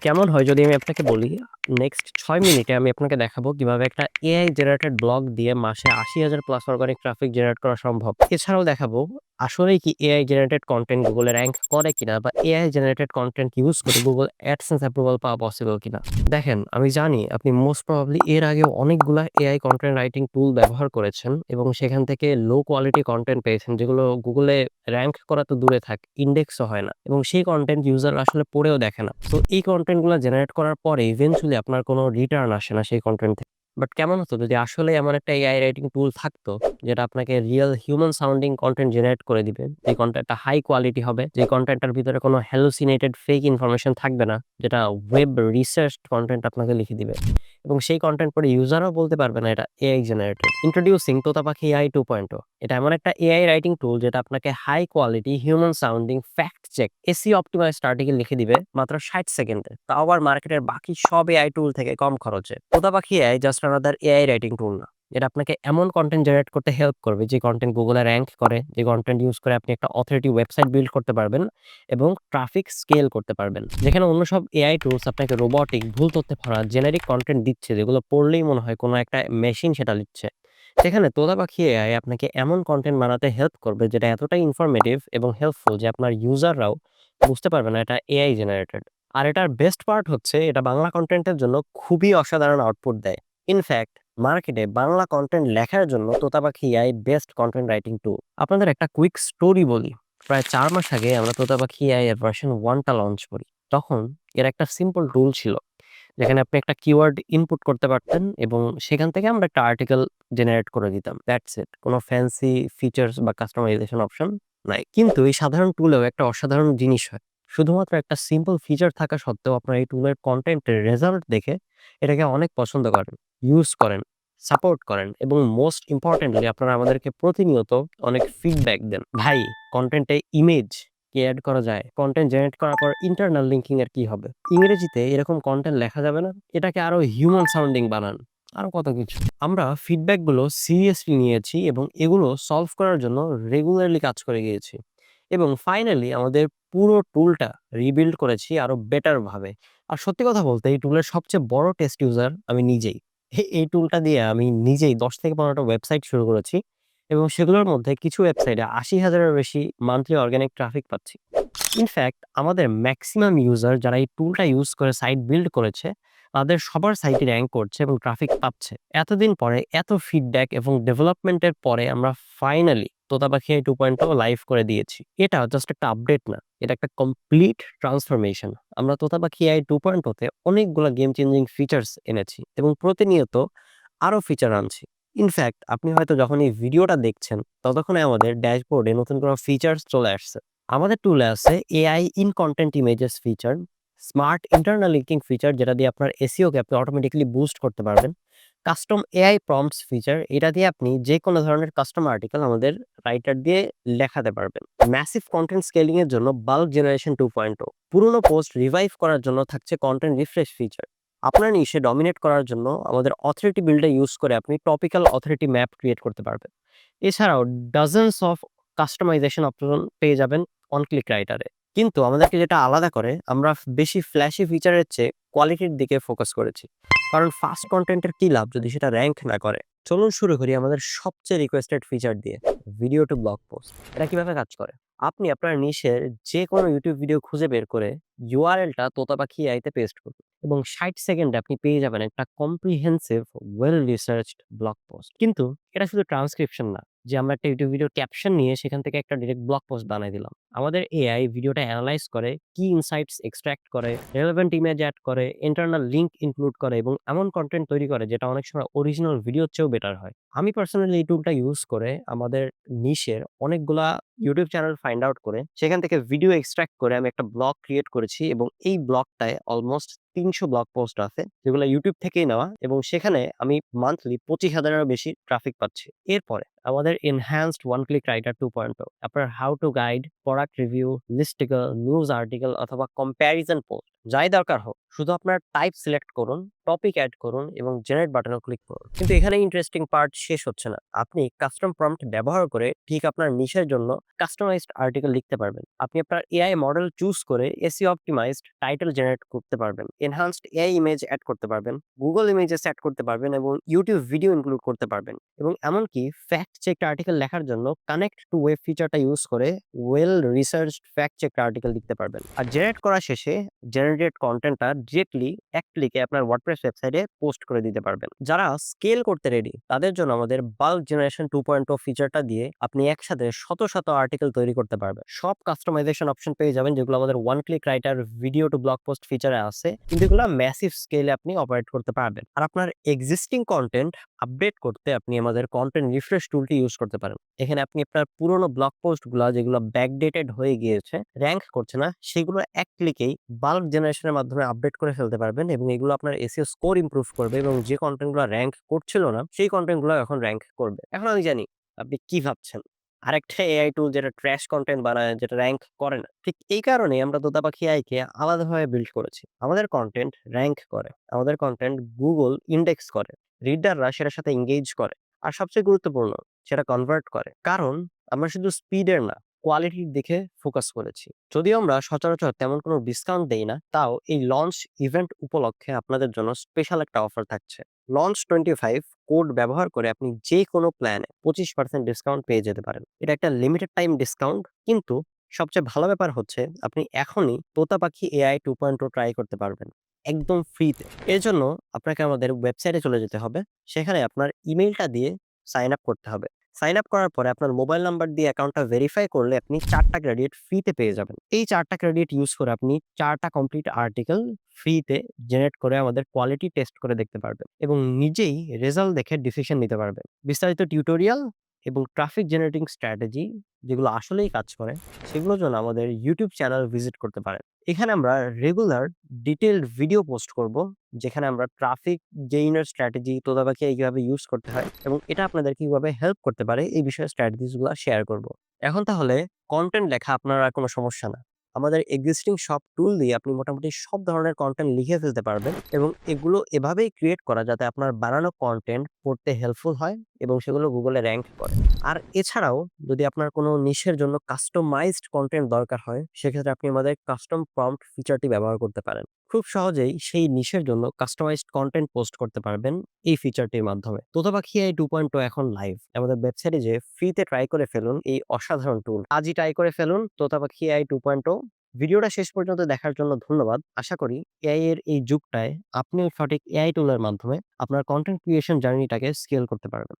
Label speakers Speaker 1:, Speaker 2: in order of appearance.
Speaker 1: কেমন হয় যদি আমি আপনাকে বলি, নেক্সট ৬ মিনিটে আমি আপনাকে দেখাবো কিভাবে একটা এআই জেনারেটেড ব্লগ দিয়ে মাসে ৮০,০০০ প্লাস অর্গানিক ট্রাফিক জেনারেট করা সম্ভব। এছাড়াও দেখাবো আসলেই কি এআই জেনারেটেড কনটেন্ট Google এ র‍্যাংক করে কিনা বা এআই জেনারেটেড কনটেন্ট ইউজ করে Google AdSense অ্যাপ্রুভাল পাওয়া পসিবল কিনা। দেখেন, আমি জানি আপনি মোস্ট প্রবাবলি এর আগেও অনেকগুলা এআই কনটেন্ট রাইটিং টুল ব্যবহার করেছেন এবং সেখান থেকে লো কোয়ালিটি কনটেন্ট পেয়েছেন যেগুলো Google এ র‍্যাংক করা তো দূরে থাক, ইনডেক্সও হয় না এবং সেই কনটেন্ট ইউজার আসলে পড়েও দেখে না। তো এই কনটেন্ট গুলা জেনারেট করার পরে ইভেনচুয়ালি আপনার কোনো রিটার্ন আসে না সেই কনটেন্ট থেকে। বাট কেমন হতো যদি আসলে এমন একটা এআই রাইটিং টুল থাকতো যেটা আপনাকে Real human sounding content generate করে দিবে। যে কনটেন্টটা হাই কোয়ালিটি হবে, যে কনটেন্টটার ভিতরে কোনো হ্যালুসিনেটেড ফেক ইনফরমেশন থাকবে না, যেটা ওয়েব রিসার্চ কনটেন্ট আপনাকে লিখে দিবে। এবং সেই কনটেন্ট পড়ে ইউজারও বলতে পারবে না এটা AI generated. Introducing Totapakhi AI 2.0। এটা এমন একটা এআই রাইটিং টুল যেটা আপনাকে high quality human sounding fact check SEO optimized article লিখে দিবে মাত্র ৬০ সেকেন্ডে। তাও আবার মার্কেটের বাকি সব এআই টুল থেকে কম খরচে। Totapakhi AI just another AI writing tool না। এটা আপনাকে এমন কনটেন্ট জেনারেট করতে হেল্প করবে যে কনটেন্ট Google এ র‍্যাংক করে, যে কনটেন্ট ইউজ করে আপনি একটা অথরিটি ওয়েবসাইট বিল্ড করতে পারবেন এবং ট্রাফিক স্কেল করতে পারবেন। যেখানে অন্য সব এআই টুলস আপনাকে রোবটিক, ভুল তথ্যে ভরা জেনেরিক কনটেন্ট দিচ্ছে যেগুলো পড়লেই মনে হয় কোনো একটা মেশিন সেটা লিখছে। সেখানে তোতাপাখি এআই আপনাকে এমন কনটেন্ট বানাতে হেল্প করবে যেটা এতটাই ইনফরমেটিভ এবং হেল্পফুল যে আপনার ইউজাররাও বুঝতে পারবে না এটা এআই জেনারেটেড। আর এটার বেস্ট পার্ট হচ্ছে এটা বাংলা কনটেন্টের জন্য খুবই অসাধারণ আউটপুট দেয়। ইনফ্যাক্ট মার্কেটে বাংলা কনটেন্ট লেখার জন্য তোতাপাখি এআই বেস্ট কনটেন্ট রাইটিং টুল। আপনাদের একটা কুইক স্টোরি বলি। প্রায় ৪ মাস আগে আমরা তোতাপাখি এআই এর ভার্সন 1 টা লঞ্চ করি। তখন এর একটা সিম্পল টুল ছিল যেখানে আপনি একটা কিওয়ার্ড ইনপুট করতে পারতেন এবং সেখান থেকে আমরা একটা আর্টিকেল জেনারেট করে দিতাম। That's it. কোনো ফ্যান্সি ফিচারস বা কাস্টমাইজেশন অপশন নাই। কিন্তু এই সাধারণ টুলেও একটা অসাধারণ জিনিস হয়। শুধুমাত্র একটা সিম্পল ফিচার থাকা সত্ত্বেও আপনার এই টুলের কনটেন্টের রেজাল্ট দেখে এটাকে অনেক পছন্দ করেন, ইউজ করেন, সাপোর্ট করেন এবং মোস্ট ইম্পোর্টেন্টলি আপনারা আমাদেরকে প্রতিনিয়ত অনেক ফিডব্যাক দেন। ভাই, কনটেন্টে ইমেজ কি এড করা যায়? কনটেন্ট জেনারেট করার পর ইন্টারনাল লিঙ্কিং এর কি হবে? ইংরেজিতে এরকম কনটেন্ট লেখা যাবে না? এটাকে আরো হিউম্যান সাউন্ডিং বানান। আরো কত কিছু। আমরা ফিডব্যাক গুলো সিরিয়াসলি নিয়েছি এবং এগুলো সলভ করার জন্য রেগুলারলি কাজ করে গিয়েছি। এবং ফাইনালি আমাদের পুরো টুলটা রিবিল্ড করেছি আরো বেটার ভাবে। আর সত্যি কথা বলতে এই টুলের সবচেয়ে বড় টেস্ট ইউজার আমি নিজেই। এই টুলটা দিয়ে আমি নিজেই ১০ থেকে ১৫ টা ওয়েবসাইট শুরু করেছি এবং সেগুলোর মধ্যে কিছু ওয়েবসাইটে ৮০,০০০ এর বেশি মান্থলি অর্গানিক ট্রাফিক পাচ্ছি। ইনফ্যাক্ট আমাদের ম্যাক্সিমাম ইউজার যারা এই টুলটা ইউজ করে সাইট বিল্ড করেছে, তাদের সবার সাইটে র‍্যাংক করছে এবং ট্রাফিক পাচ্ছে। এতদিন পরে এত ফিডব্যাক এবং ডেভেলপমেন্টের পরে আমরা ফাইনালি তোতাপাখি AI 2.0 লাইভ করে দিয়েছি। এটা জাস্ট একটা আপডেট না। এটা একটা কমপ্লিট ট্রান্সফরমেশন। আমরা তোতাপাখি AI 2.0 তে অনেকগুলা গেম চেঞ্জিং ফিচারস এনেছি এবং প্রতিনিয়ত আরো ফিচার আনছি। ইনফ্যাক্ট আপনি হয়তো যখন এই ভিডিওটা দেখছেন, ততক্ষণে আমাদের ড্যাশবোর্ডে নতুন কোনো ফিচারস চলে আসছে। আমাদের টুলে আছে AI in content images feature, smart internal linking feature যেটা দিয়ে আপনার এসইও কে আপনি অটোমেটিক্যালি বুস্ট করতে পারবেন। কাস্টম এআই প্রম্পটস ফিচার, এটা দিয়ে আপনি যেকোনো ধরনের কাস্টম আর্টিকেল আমাদের রাইটার দিয়ে লেখাতে পারবেন। ম্যাসিভ কনটেন্ট স্কেলিং এর জন্য বাল্ক জেনারেশন 2.0। পুরনো পোস্ট রিভাইভ করার জন্য থাকছে কনটেন্ট রিফ্রেশ ফিচার। আপনার নিশে ডমিনেট করার জন্য আমাদের অথরিটি বিল্ডার ইউজ করে আপনি টপিক্যাল অথরিটি ম্যাপ ক্রিয়েট করতে পারবেন। এছাড়াও ডজনস অফ কাস্টমাইজেশন অপশন পেয়ে যাবেন অন ক্লিক রাইটারে। কিন্তু আমাদেরকে যেটা আলাদা করে, আমরা বেশি ফ্ল্যাশি ফিচারের চেয়ে কোয়ালিটির দিকে ফোকাস করেছি। কারণ ফাস্ট কনটেন্টের কি লাভ যদি সেটা র‍্যাংক না করে? চলুন শুরু করি আমাদের সবচেয়ে রিকোয়েস্টেড ফিচার দিয়ে, ভিডিও টু ব্লগ পোস্ট। এটা কিভাবে কাজ করে? আপনি আপনার নিশের যেকোনো ইউটিউব ভিডিও খুঁজে বের করে ইউআরএলটা তোতাপাখি এআই তে পেস্ট করুন এবং ৬০ সেকেন্ডে আপনি পেয়ে যাবেন একটা comprehensive well researched blog post. কিন্তু এটা শুধু ট্রান্সক্রিপশন না যে আমরা একটা ইউটিউব ভিডিওর ক্যাপশন নিয়ে সেখান থেকে একটা ডিরেক্ট ব্লগ পোস্ট বানাই দিলাম। আমাদের এআই ভিডিওটা এনালাইজ করে, কি ইনসাইটস এক্সট্রাক্ট করে, রেলেভেন্ট ইমেজ এড করে, ইন্টারনাল লিঙ্ক ইনক্লুড করে এবং এমন কনটেন্ট তৈরি করে যেটা অনেক সময় অরিজিনাল ভিডিওর চেয়েও বেটার হয়। আমি পার্সোনালি এই টুলটা ইউজ করে আমাদের নিশের অনেকগুলা ইউটিউব চ্যানেল ফাইন্ড আউট করে সেখান থেকে ভিডিও এক্সট্রাক্ট করে আমি একটা ব্লগ ক্রিয়েট করেছি এবং এই ব্লগটায় অলমোস্ট ৩০০ ব্লগ পোস্ট আছে যেগুলো ইউটিউব থেকেই নেওয়া এবং সেখানে আমি মান্থলি ২৫,০০০ এরও বেশি ট্রাফিক পাচ্ছি। এরপরে আমাদের এনহ্যান্সড ওয়ান ক্লিক রাইটার 2.0, আপনার how to guide, product review, listicle, news article অথবা কম্প্যারিজন পোস্ট যাই দরকার হোক, শুধু আপনার টাইপ সিলেক্ট করুন, টপিক এড করুন এবং জেনারেট বাটনে ক্লিক করুন। কিন্তু এখানে ইন্টারেস্টিং পার্ট শেষ হচ্ছে না। আপনি কাস্টম প্রম্পট ব্যবহার করে ঠিক আপনার নিশের জন্য কাস্টমাইজড আর্টিকেল লিখতে পারবেন। আপনি আপনার এআই মডেল চুজ করে এসইও অপটিমাইজড টাইটেল জেনারেট করতে পারবেন। এনহান্সড এআই ইমেজ এড করতে পারবেন। গুগল ইমেজেস এড করতে পারবেন এবং ইউটিউব ভিডিও ইনক্লুড করতে পারবেন। এবং এমনকি ফ্যাক্ট চেকড আর্টিকেল লেখার জন্য কানেক্ট টু ওয়েব ফিচারটা ইউজ করে well researched fact checked article লিখতে পারবেন। আর জেনারেট করা শেষে জেনারেটেড কন্টেন্টটা ডিরেক্টলি এক ক্লিকে আপনার ওয়ার্ডপ্রেস ওয়েবসাইটে পোস্ট করে দিতে পারবেন। যারা স্কেল করতে রেডি তাদের জন্য আমাদের বাল্ক জেনারেশন 2.0 ফিচারটা দিয়ে আপনি একসাথে শত শত আর্টিকেল তৈরি করতে পারবেন। সব কাস্টমাইজেশন অপশন পেয়ে যাবেন যেগুলো আমাদের one click writer video to blog post ফিচারে আছে, কিন্তু এগুলো ম্যাসিভ স্কেলে আপনি অপারেট করতে পারবেন। আর আপনার এক্সিস্টিং কন্টেন্ট আপডেট করতে আপনি আমাদের কন্টেন্ট রিফ্রেশ টুলটি ইউজ করতে পারেন। এখানে আপনি আপনার পুরোনো ব্লগ পোস্টগুলো যেগুলো ব্যাকডেটেড হয়ে গিয়েছে, র‍্যাঙ্ক করছে না, সেগুলো এক ক্লিকেই বাল্ক জেনারেশনের মাধ্যমে আপডেট করে ফেলতে পারবেন এবং এগুলো আপনার এসইও স্কোর ইমপ্রুভ করবে এবং যে কন্টেন্টগুলো র‍্যাঙ্ক করছিল না সেই কন্টেন্টগুলো এখন র‍্যাঙ্ক করবে। এখন আমি জানি আপনি কি ভাবছেন, আরেকটা এআই টুল যেটা ট্র্যাশ কন্টেন্ট বানায়, যেটা র‍্যাঙ্ক করে না। ঠিক এই কারণেই আমরা তোতাপাখি এআইকে আলাদাভাবে বিল্ড করেছি। আমাদের কন্টেন্ট র‍্যাঙ্ক করে, আমাদের কন্টেন্ট গুগল ইন্ডেক্স করে, রিডাররা সেটার সাথে এঙ্গেজ করে, আর সবচেয়ে গুরুত্বপূর্ণ সেটা কনভার্ট করে। কারণ আমরা শুধু স্পিডের না, কোয়ালিটির দিকে ফোকাস করেছি। যদিও আমরা সচরাচর তেমন কোনো ডিসকাউন্ট দেই না, তাও এই লঞ্চ ইভেন্ট উপলক্ষে আপনাদের জন্য স্পেশাল একটা অফার থাকছে। লঞ্চ 25 কোড ব্যবহার করে আপনি যে কোনো প্ল্যানে 25% ডিসকাউন্ট পেয়ে যেতে পারেন। এটা একটা লিমিটেড টাইম ডিসকাউন্ট, কিন্তু সবচেয়ে ভালো ব্যাপার হচ্ছে আপনি এখনই তোতাপাখি এআই 2.0 ট্রাই করতে পারবেন একদম ফ্রিতে। এর জন্য আপনাকে আমাদের ওয়েবসাইটে চলে যেতে হবে। সেখানে আপনার ইমেইলটা দিয়ে সাইন আপ করতে হবে। সাইন আপ করার পরে আপনার মোবাইল নাম্বার দিয়ে অ্যাকাউন্টটা ভেরিফাই করলে আপনি 4 টা ক্রেডিট ফ্রিতে পেয়ে যাবেন। এই 4 টা ক্রেডিট ইউজ করে আপনি 4 টা কমপ্লিট আর্টিকেল ফ্রিতে জেনারেট করে আমাদের কোয়ালিটি টেস্ট করে দেখতে পারবেন এবং নিজেই রেজাল্ট দেখে ডিসিশন নিতে পারবেন। বিস্তারিত টিউটোরিয়াল এবং ট্রাফিক জেনারেটিং স্ট্র্যাটেজি যেগুলো আসলেই কাজ করে, সেগুলোর জন্য আমাদের ইউটিউব চ্যানেল ভিজিট করতে পারেন। এখানে আমরা রেগুলার ডিটেইলড ভিডিও পোস্ট করব, যেখানে আমরা ট্রাফিক গেইনার স্ট্র্যাটেজি তোতাপাখি কিভাবে ইউজ করতে হয় এবং এটা আপনাদের কিভাবে হেল্প করতে পারে এই বিষয়ে স্ট্র্যাটেজিস গুলো শেয়ার করব। এখন তাহলে কন্টেন্ট লেখা আপনার আর কোনো সমস্যা না। আমাদের এক্সিস্টিং সব টুল দিয়ে আপনি মোটামুটি সব ধরনের কন্টেন্ট লিখে ফেলতে পারবেন এবং এগুলো এভাবেই ক্রিয়েট করা যাতে আপনার বানানো কন্টেন্ট পড়তে হেল্পফুল হয় এবং সেগুলো গুগলে র‍্যাঙ্ক করে। আর এছাড়াও যদি আপনার কোনো নিশের জন্য কাস্টমাইজড কন্টেন্ট দরকার হয়, সেক্ষেত্রে আপনি আমাদের কাস্টম প্রম্পট ফিচারটি ব্যবহার করতে পারেন। খুব সহজেই সেই নিশের জন্য কাস্টমাইজড কন্টেন্ট পোস্ট করতে পারবেন এই ফিচারটির মাধ্যমে। তোতাপাখি এআই 2.0 এখন লাইভ। আমাদের ওয়েবসাইটে যেয়ে ফ্রিতে ট্রাই করে ফেলুন এই অসাধারণ টুল। আজই ট্রাই করে ফেলুন তোতাপাখি এআই 2.0। ভিডিওটা শেষ পর্যন্ত দেখার জন্য ধন্যবাদ। আশা করি এআই এর এই যুগটায় আপনিও সঠিক এআই টুলের মাধ্যমে আপনার কন্টেন্ট ক্রিয়েশন জার্নিটাকে স্কেল করতে পারবেন।